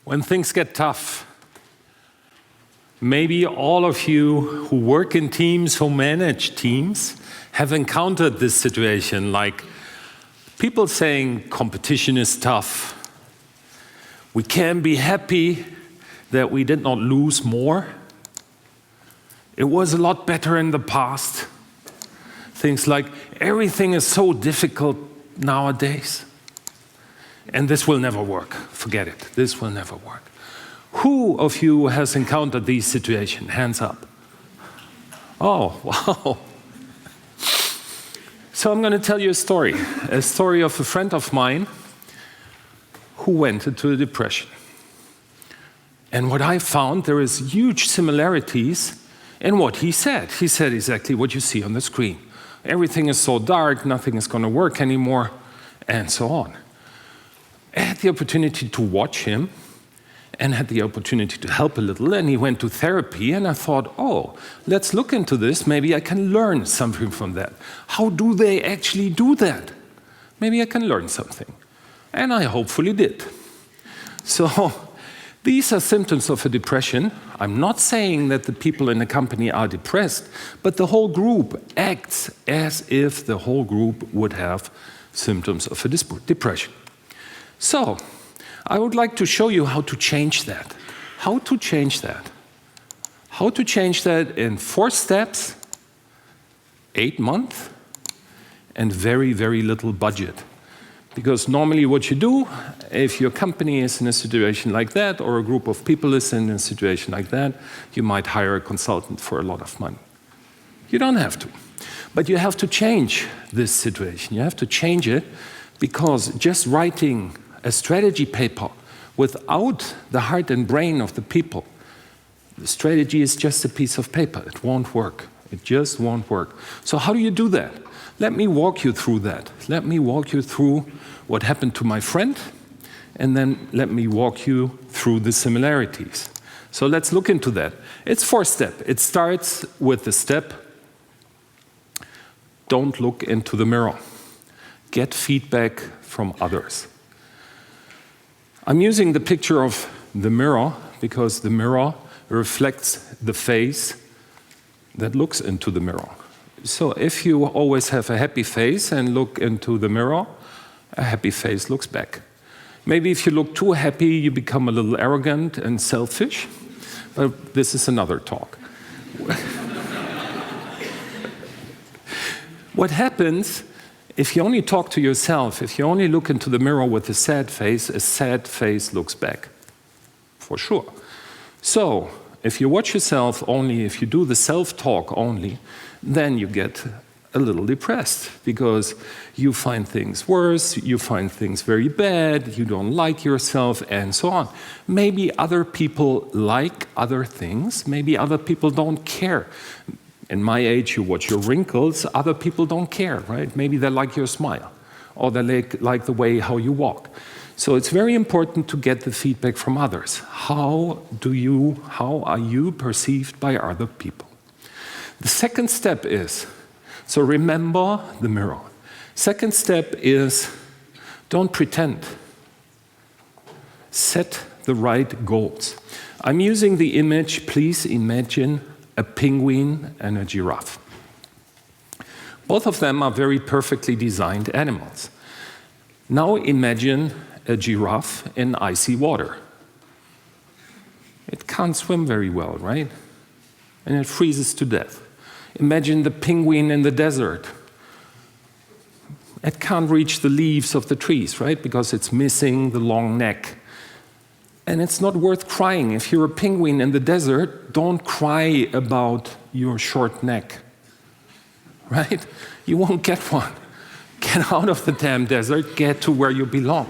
When things get tough, maybe all of you who work in teams, who manage teams, have encountered this situation, like people saying competition is tough. We can be happy that we did not lose more. It was a lot better in the past. Things like everything is so difficult nowadays. And this will never work. Forget it. This will never work. Who of you has encountered these situations? Hands up. Oh, wow. So I'm going to tell you a story of a friend of mine who went into a depression. And what I found, there is huge similarities in what he said. He said exactly what you see on the screen. Everything is so dark, nothing is going to work anymore, and so on. I had the opportunity to watch him and had the opportunity to help a little, and he went to therapy, and I thought, oh, let's look into this. Maybe I can learn something from that. How do they actually do that? Maybe I can learn something. And I hopefully did. So these are symptoms of a depression. I'm not saying that the people in the company are depressed, but the whole group acts as if the whole group would have symptoms of a depression. So I would like to show you how to change that. How to change that. How to change that in 4 steps, 8 months, and very, very little budget. Because normally what you do, if your company is in a situation like that, or a group of people is in a situation like that, you might hire a consultant for a lot of money. You don't have to. But you have to change this situation. You have to change it, because just writing a strategy paper without the heart and brain of the people, the strategy is just a piece of paper. It won't work. It just won't work. So how do you do that? Let me walk you through that. Let me walk you through what happened to my friend, and then let me walk you through the similarities. So let's look into that. It's 4 steps. It starts with the step, don't look into the mirror. Get feedback from others. I'm using the picture of the mirror because the mirror reflects the face that looks into the mirror. So if you always have a happy face and look into the mirror, a happy face looks back. Maybe if you look too happy, you become a little arrogant and selfish, but this is another talk. What happens if you only talk to yourself, if you only look into the mirror with a sad face looks back, for sure. So if you watch yourself only, if you do the self-talk only, then you get a little depressed because you find things worse, you find things very bad, you don't like yourself, and so on. Maybe other people like other things, maybe other people don't care. In my age, you watch your wrinkles, other people don't care, right? Maybe they like your smile, or they like the way how you walk. So it's very important to get the feedback from others. How are you perceived by other people? The second step is, so remember the mirror. Second step is, don't pretend. Set the right goals. I'm using the image, please imagine a penguin and a giraffe. Both of them are very perfectly designed animals. Now imagine a giraffe in icy water. It can't swim very well, right? And it freezes to death. Imagine the penguin in the desert. It can't reach the leaves of the trees, right? Because it's missing the long neck. And it's not worth crying. If you're a penguin in the desert, don't cry about your short neck, right? You won't get one. Get out of the damn desert, get to where you belong.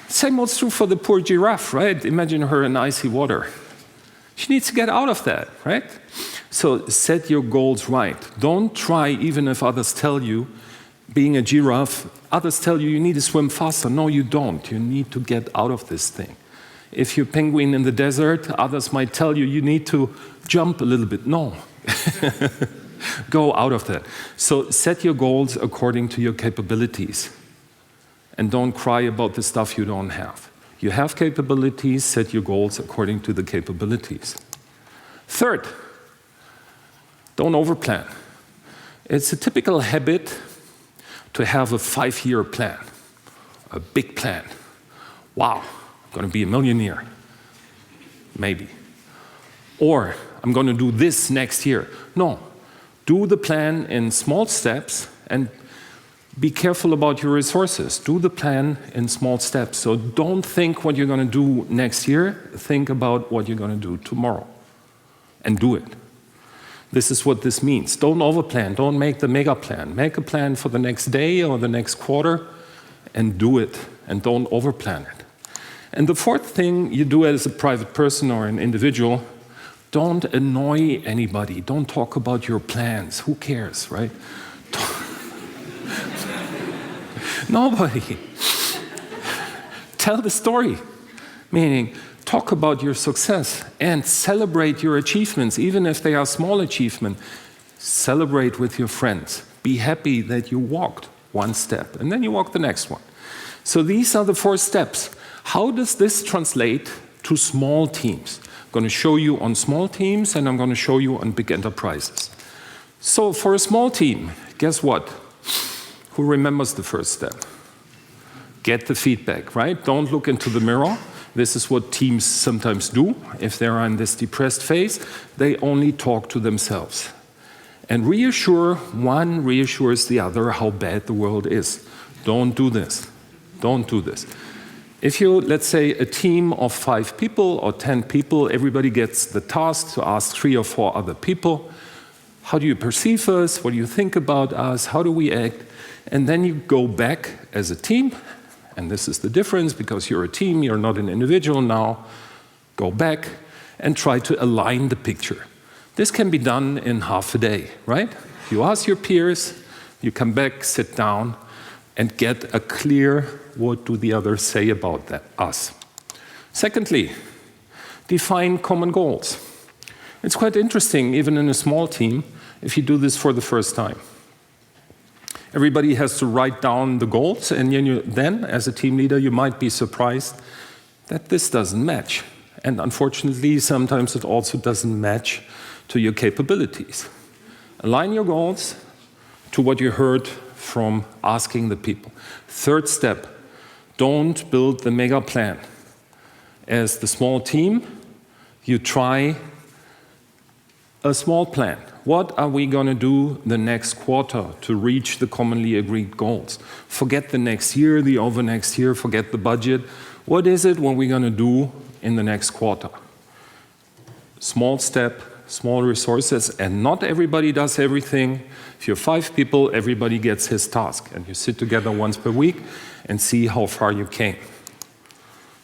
Same was true for the poor giraffe, right? Imagine her in icy water. She needs to get out of that, right? So set your goals right. Don't try, even if others tell you, being a giraffe, others tell you need to swim faster. No, you don't. You need to get out of this thing. If you're a penguin in the desert, others might tell you need to jump a little bit. No. Go out of that. So set your goals according to your capabilities. And don't cry about the stuff you don't have. You have capabilities, set your goals according to the capabilities. Third, don't overplan. It's a typical habit to have a 5-year plan, a big plan. Wow, I'm going to be a millionaire. Maybe. Or I'm going to do this next year. No, do the plan in small steps and be careful about your resources. Do the plan in small steps. So don't think what you're going to do next year. Think about what you're going to do tomorrow and do it. This is what this means. Don't overplan. Don't make the mega plan. Make a plan for the next day or the next quarter and do it. And don't overplan it. And the fourth thing you do as a private person or an individual, don't annoy anybody. Don't talk about your plans. Who cares, right? Nobody. Tell the story. Meaning, talk about your success and celebrate your achievements, even if they are small achievements. Celebrate with your friends. Be happy that you walked one step, and then you walk the next one. So these are the 4 steps. How does this translate to small teams? I'm going to show you on small teams, and I'm going to show you on big enterprises. So for a small team, guess what? Who remembers the first step? Get the feedback, right? Don't look into the mirror. This is what teams sometimes do. If they are in this depressed phase, they only talk to themselves. And one reassures the other how bad the world is. Don't do this. Don't do this. If you, let's say, a team of 5 people or 10 people, everybody gets the task to ask 3 or 4 other people, how do you perceive us? What do you think about us? How do we act? And then you go back as a team, and this is the difference because you're a team, you're not an individual now. Go back and try to align the picture. This can be done in half a day, right? You ask your peers, you come back, sit down, and get a clear what do the others say about that, us. Secondly, define common goals. It's quite interesting, even in a small team, if you do this for the first time. Everybody has to write down the goals, and then, as a team leader, you might be surprised that this doesn't match. And unfortunately, sometimes it also doesn't match to your capabilities. Align your goals to what you heard from asking the people. Third step, don't build the mega plan. As the small team, you try a small plan. What are we going to do the next quarter to reach the commonly agreed goals? Forget the next year, the over next year, forget the budget. What is it what we're going to do in the next quarter? Small step, small resources, and not everybody does everything. If you're 5 people, everybody gets his task, and you sit together once per week and see how far you came.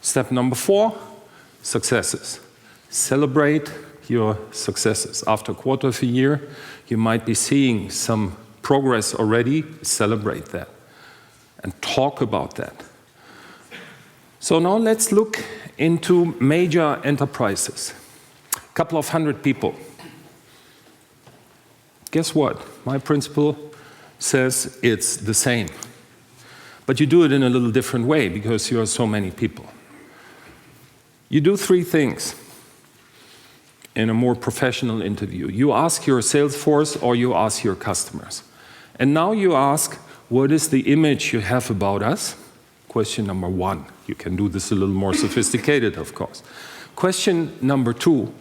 Step number 4, successes. Celebrate your successes. After a quarter of a year, you might be seeing some progress already. Celebrate that and talk about that. So now let's look into major enterprises. A couple of 100 people. Guess what? My principle says it's the same. But you do it in a little different way because you are so many people. You do 3 things in a more professional interview. You ask your sales force or you ask your customers. And now you ask, what is the image you have about us? Question number 1. You can do this a little more sophisticated, of course. Question number 2,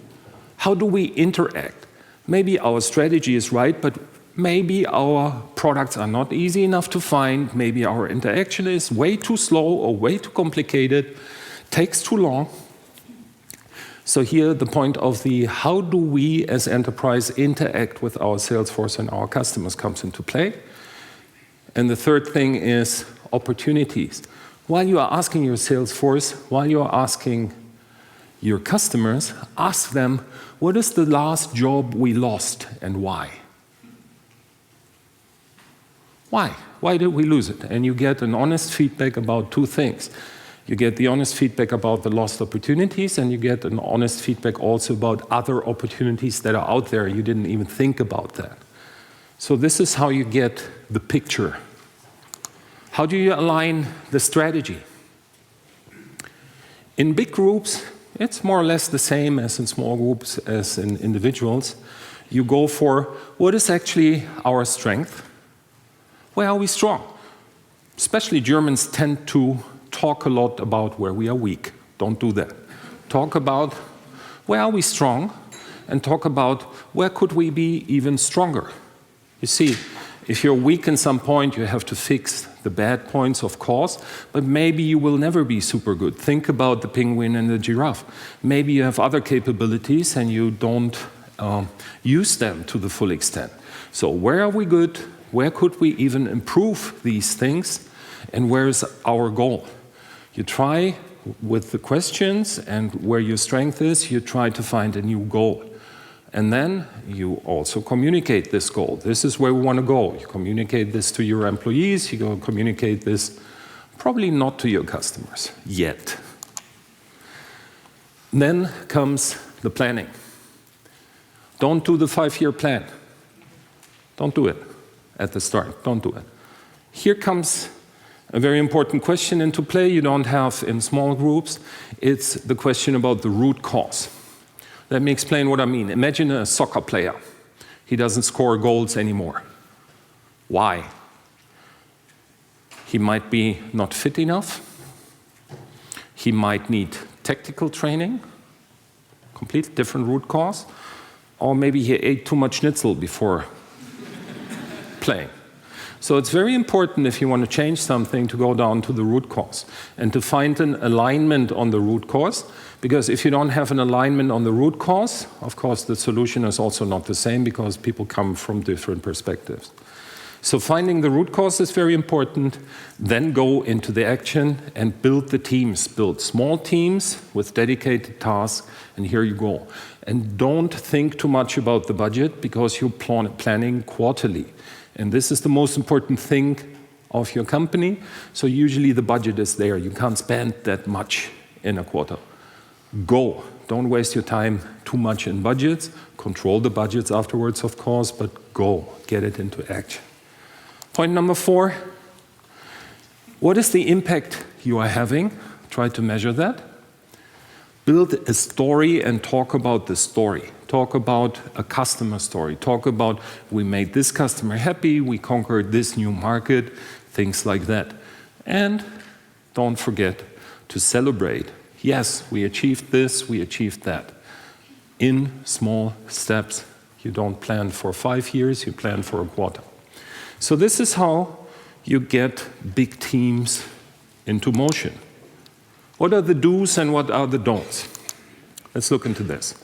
how do we interact? Maybe our strategy is right, but maybe our products are not easy enough to find. Maybe our interaction is way too slow or way too complicated, takes too long. So here the point of the how do we as enterprise interact with our sales force and our customers comes into play. And the third thing is opportunities. While you are asking your sales force, while you are asking your customers, ask them, what is the last job we lost and why? Why? Why did we lose it? And you get an honest feedback about 2 things. You get the honest feedback about the lost opportunities, and you get an honest feedback also about other opportunities that are out there. You didn't even think about that. So this is how you get the picture. How do you align the strategy? In big groups, it's more or less the same as in small groups, as in individuals. You go for what is actually our strength? Where are we strong? Especially Germans tend to talk a lot about where we are weak. Don't do that. Talk about where are we strong, and talk about where could we be even stronger. You see, if you're weak in some point, you have to fix the bad points, of course, but maybe you will never be super good. Think about the penguin and the giraffe. Maybe you have other capabilities and you don't use them to the full extent. So where are we good? Where could we even improve these things? And where is our goal? You try with the questions, and where your strength is, you try to find a new goal. And then you also communicate this goal. This is where we want to go. You communicate this to your employees. You go communicate this probably not to your customers yet. Then comes the planning. Don't do the 5-year plan. Don't do it at the start. Don't do it. Here comes a very important question into play you don't have in small groups. It's the question about the root cause. Let me explain what I mean. Imagine a soccer player. He doesn't score goals anymore. Why? He might be not fit enough. He might need tactical training, completely different root cause. Or maybe he ate too much schnitzel before playing. So it's very important, if you want to change something, to go down to the root cause and to find an alignment on the root cause. Because if you don't have an alignment on the root cause, of course, the solution is also not the same, because people come from different perspectives. So finding the root cause is very important. Then go into the action and build the teams. Build small teams with dedicated tasks, and here you go. And don't think too much about the budget, because you're planning quarterly. And this is the most important thing of your company. So usually the budget is there. You can't spend that much in a quarter. Go. Don't waste your time too much in budgets. Control the budgets afterwards, of course, but go. Get it into action. Point number 4. What is the impact you are having? Try to measure that. Build a story and talk about the story. Talk about a customer story. Talk about, we made this customer happy, we conquered this new market, things like that. And don't forget to celebrate. Yes, we achieved this, we achieved that. In small steps. You don't plan for 5 years, you plan for a quarter. So this is how you get big teams into motion. What are the do's and what are the don'ts? Let's look into this.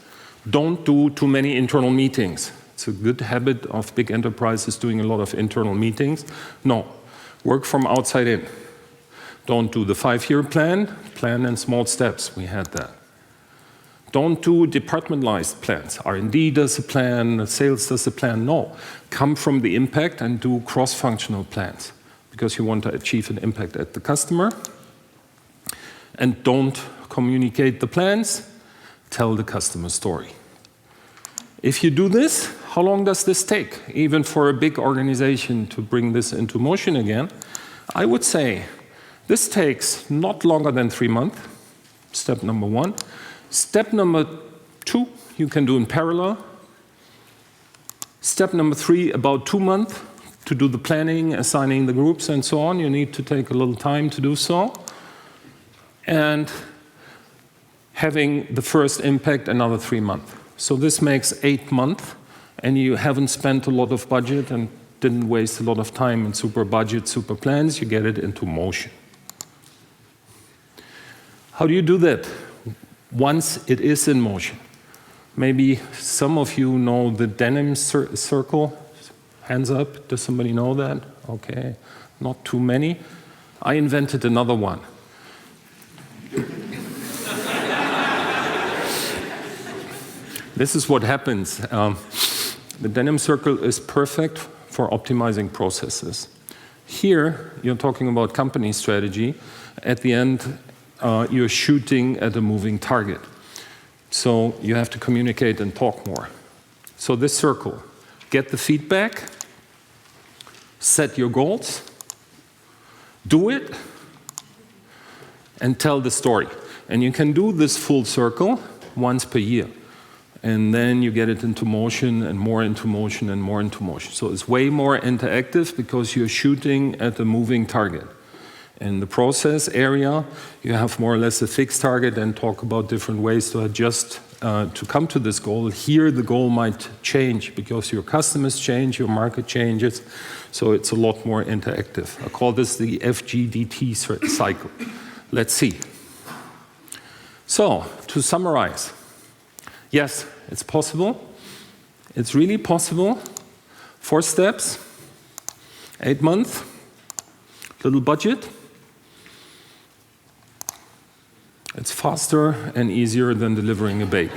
Don't do too many internal meetings. It's a good habit of big enterprises doing a lot of internal meetings. No, work from outside in. Don't do the 5-year plan. Plan in small steps. We had that. Don't do departmentalized plans. R&D does a plan, sales does a plan. No, come from the impact and do cross-functional plans, because you want to achieve an impact at the customer. And don't communicate the plans. Tell the customer story. If you do this, how long does this take? Even for a big organization to bring this into motion again, I would say this takes not longer than 3 months. Step number 1. Step number 2, you can do in parallel. Step number 3, about 2 months to do the planning, assigning the groups and so on. You need to take a little time to do so. And having the first impact another 3 months. So this makes 8 months, and you haven't spent a lot of budget and didn't waste a lot of time in super budget, super plans. You get it into motion. How do you do that once it is in motion? Maybe some of you know the denim circle. Hands up. Does somebody know that? Okay, not too many. I invented another one. This is what happens. The denim circle is perfect for optimizing processes. Here, you're talking about company strategy. At the end, you're shooting at a moving target. So you have to communicate and talk more. So this circle, get the feedback, set your goals, do it, and tell the story. And you can do this full circle once per year. And then you get it into motion and more into motion and more into motion. So it's way more interactive because you're shooting at a moving target. In the process area, you have more or less a fixed target and talk about different ways to adjust to come to this goal. Here, the goal might change because your customers change, your market changes, so it's a lot more interactive. I call this the FGDT cycle. Let's see. So, to summarize, yes, it's possible. It's really possible. 4 steps, 8 months, little budget. It's faster and easier than delivering a baby.